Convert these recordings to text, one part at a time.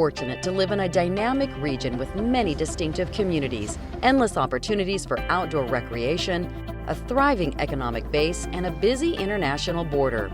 fortunate to live in a dynamic region with many distinctive communities, endless opportunities for outdoor recreation, a thriving economic base, and a busy international border.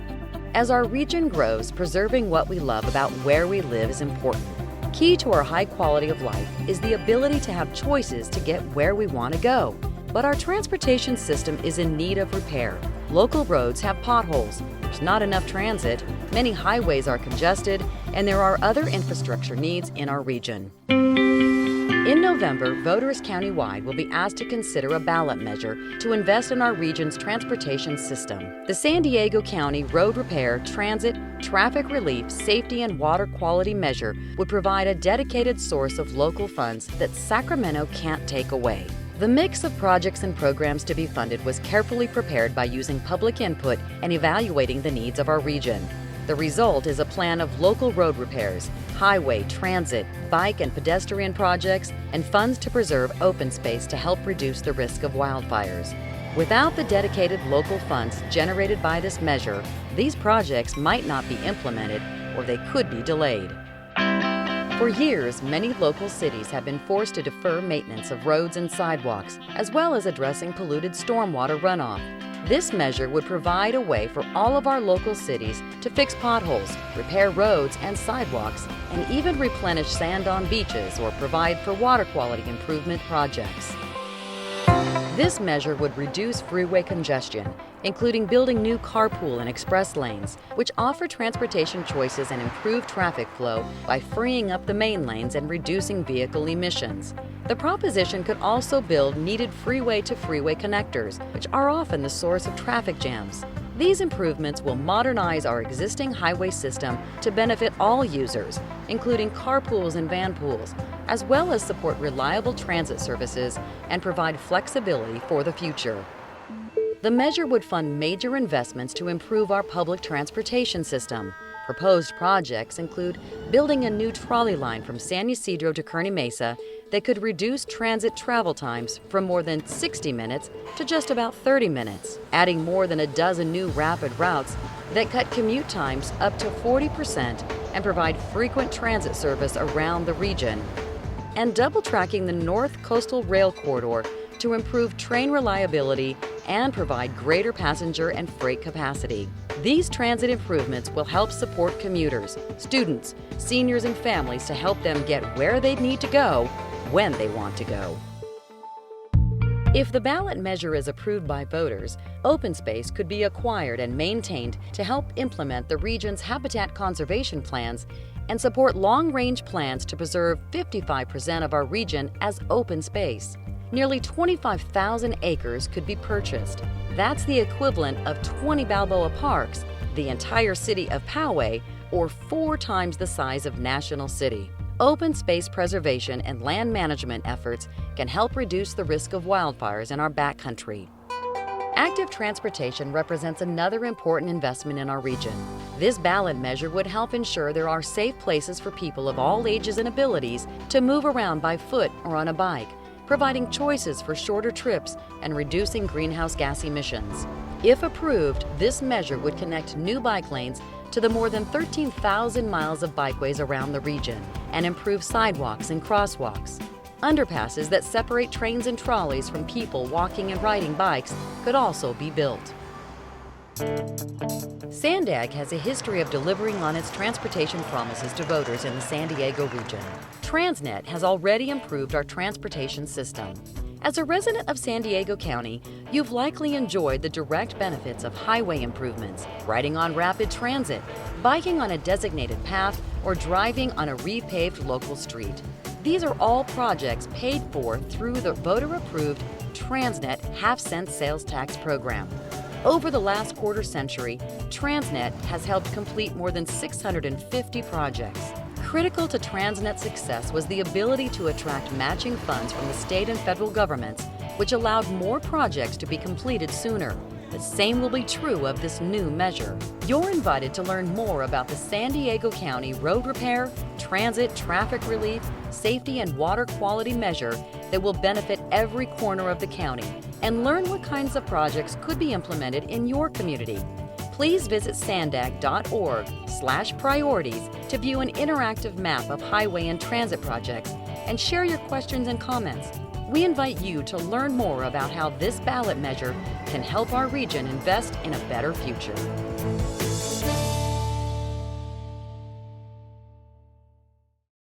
As our region grows, preserving what we love about where we live is important. Key to our high quality of life is the ability to have choices to get where we want to go. But our transportation system is in need of repair. Local roads have potholes, there's not enough transit, many highways are congested, and there are other infrastructure needs in our region. In November, voters countywide will be asked to consider a ballot measure to invest in our region's transportation system. The San Diego County Road Repair, Transit, Traffic Relief, Safety, and Water Quality Measure would provide a dedicated source of local funds that Sacramento can't take away. The mix of projects and programs to be funded was carefully prepared by using public input and evaluating the needs of our region. The result is a plan of local road repairs, highway, transit, bike and pedestrian projects, and funds to preserve open space to help reduce the risk of wildfires. Without the dedicated local funds generated by this measure, these projects might not be implemented or they could be delayed. For years, many local cities have been forced to defer maintenance of roads and sidewalks, as well as addressing polluted stormwater runoff. This measure would provide a way for all of our local cities to fix potholes, repair roads and sidewalks, and even replenish sand on beaches or provide for water quality improvement projects. This measure would reduce freeway congestion, including building new carpool and express lanes, which offer transportation choices and improve traffic flow by freeing up the main lanes and reducing vehicle emissions. The proposition could also build needed freeway-to-freeway connectors, which are often the source of traffic jams. These improvements will modernize our existing highway system to benefit all users, including carpools and van pools, as well as support reliable transit services and provide flexibility for the future. The measure would fund major investments to improve our public transportation system. Proposed projects include building a new trolley line from San Ysidro to Kearny Mesa that could reduce transit travel times from more than 60 minutes to just about 30 minutes, adding more than a dozen new rapid routes that cut commute times up to 40% and provide frequent transit service around the region, and double-tracking the North Coastal Rail Corridor to improve train reliability and provide greater passenger and freight capacity. These transit improvements will help support commuters, students, seniors, and families to help them get where they need to go when they want to go. If the ballot measure is approved by voters, open space could be acquired and maintained to help implement the region's habitat conservation plans and support long-range plans to preserve 55% of our region as open space. Nearly 25,000 acres could be purchased. That's the equivalent of 20 Balboa parks, the entire city of Poway, or 4 times the size of National City. Open space preservation and land management efforts can help reduce the risk of wildfires in our backcountry. Active transportation represents another important investment in our region. This ballot measure would help ensure there are safe places for people of all ages and abilities to move around by foot or on a bike, providing choices for shorter trips and reducing greenhouse gas emissions. If approved, this measure would connect new bike lanes to the more than 13,000 miles of bikeways around the region and improve sidewalks and crosswalks. Underpasses that separate trains and trolleys from people walking and riding bikes could also be built. Sandag has a history of delivering on its transportation promises to voters in the San Diego region. Transnet has already improved our transportation system. As a resident of San Diego County, you've likely enjoyed the direct benefits of highway improvements, riding on rapid transit, biking on a designated path, or driving on a repaved local street. These are all projects paid for through the voter-approved Transnet half-cent sales tax program. Over the last quarter century, Transnet has helped complete more than 650 projects. Critical to Transnet's success was the ability to attract matching funds from the state and federal governments, which allowed more projects to be completed sooner. The same will be true of this new measure. You're invited to learn more about the San Diego County Road Repair, Transit, Traffic Relief, Safety, and Water Quality Measure that will benefit every corner of the county, and learn what kinds of projects could be implemented in your community. Please visit sandag.org/priorities to view an interactive map of highway and transit projects and share your questions and comments. We invite you to learn more about how this ballot measure can help our region invest in a better future.